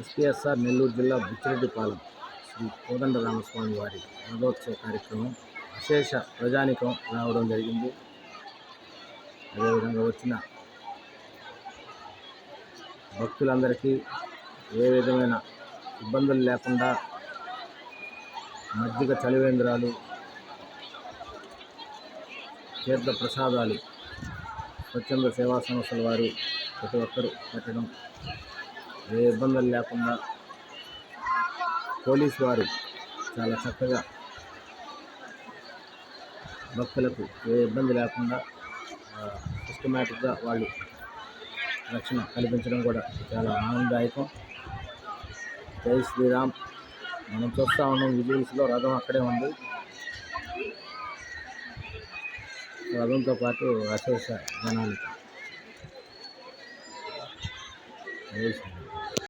SPSR Nellore జిల్లా బుచ్చిరెడ్డిపాలెం శ్రీ కోదండరామస్వామి వారి రథోత్సవ కార్యక్రమం అశేష ప్రజానికం రావడం జరిగింది. అదేవిధంగా వచ్చిన భక్తులందరికీ ఏ విధమైన ఇబ్బందులు లేకుండా మజ్జిగ చలివేంద్రాలు, తీర్థ ప్రసాదాలు స్వచ్ఛంద సేవా సంస్థల వారు ప్రతి ఒక్కరూ పెట్టడం, ఏ ఇబ్బందులు లేకుండా పోలీసు వారు చాలా చక్కగా భక్తులకు ఏ ఇబ్బంది లేకుండా సిస్టమేటిక్గా వాళ్ళు రక్షణ కల్పించడం కూడా చాలా ఆనందదాయకం. జై శ్రీరామ్. మనం చూస్తూ ఉన్నాం విజువల్స్లో రథం అక్కడే ఉంది. రథంతో పాటు అశేష జనాలు. జై శ్రీరామ్.